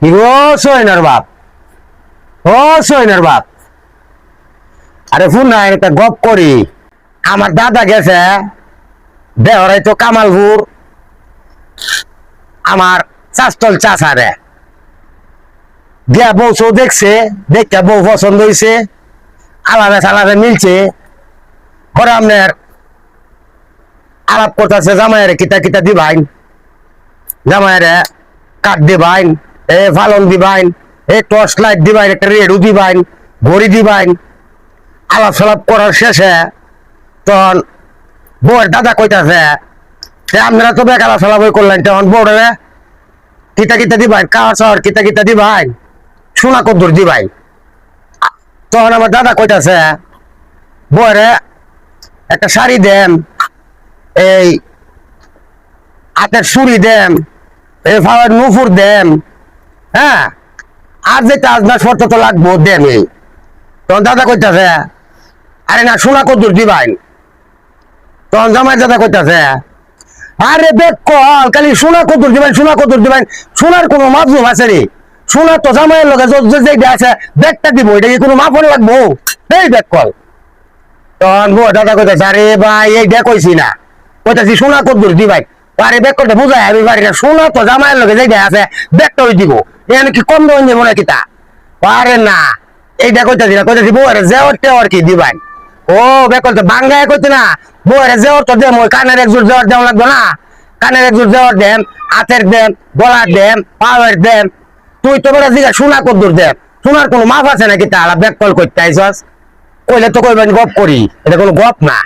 ও সোহিনার বাপ, ও সোহিনার বাপ, আরে ফোন নাই একটা গপ করি। আমার দাদা গেছে দেহরাই তো কামালপুর, আমার চাষটল চাষারে দিয়া বউ সৌ দেখছে, দেখতে বউ পছন্দ হয়েছে, আলাদা সালাদা মিলছে। পরে আপনার আলাপ করতেছে জামাইয়ের কিতা কিতা দিবাইন, জামাইয়ের কাঠ দিবাইন, এ ফালন দিবাইন, এ টর্চ লাইট দিবাইন, একটা রেডু দিবাইন, ঘড়ি দিবাইন। আলাপ সালাপ করার শেষে তখন বউয়ের দাদা কইতাছে আপনারা তো বেকার সালাপ করলেন, তখন বউরে কিতা কিতা দিবাইন, কাওয়ার চাওয়ার কিতা কিতা দিবাইন, সোনা কদ্দুর দিবাইন। তখন আমার দাদা কইতাছে বউরে একটা শাড়ি দেন, এই হাতের সুরি দেন, এই ফাওয়ার নুপুর দেন, হ্যাঁ, আর যেটা আজনা শর্ত তো লাগবো দেন। এই তখন দাদা কইতাছে আরে না সোনা কদ্দুর দিবাইন। তখন জামাই দাদা কইতাছে আরে দেখ কল খালি সোনা কদ্দুর দিবেন, সোনা কদ্দুর দিবেন, সোনার কোনো মাপজুম আছে রে? সোনা তো জামাইয়ের লগে যেটা আছে ব্যাগটা দিব, এটা কি কোনো মাপন লাগবো? এই দেখ কল। তখন বউ দাদা কইতাছে আরে ভাই এই দেখ কইছি না, কইতাছি সোনা কদ্দুর দিবাই। আরে ব্যাগ করতে বুঝাই আমি পারি না, সোনা তো জামাইয়ের লগে যেটা আছে ব্যাগটা ওই দিব, এখানে কি কম দেওয়া যাবো না কিতা? আরে না এইটা কইতাছি না, কইতাছি বউয়ের জেওয়ার টেওয়ার কি দিবাই। ও ব্যাগ করতে বাঙ্গায় কইতে না, বউয়ের জেওয়ার তো দেম, ওই কানের একজোর জেওয়ার দেওয়া লাগবে না? কানের একজোর জেওয়ার দেন, হাতের দেন, গলার দেন, পাওয়ার দেন। তুই তো বেড়া দিঘা সোনা কদ্দুর দেন, সোনার কোনো মাপ আছে নাকি? তাহলে ব্যাগ কল করতে আইসস, কইলে তো কইবেন গপ করি, এটা কোনো গপ না।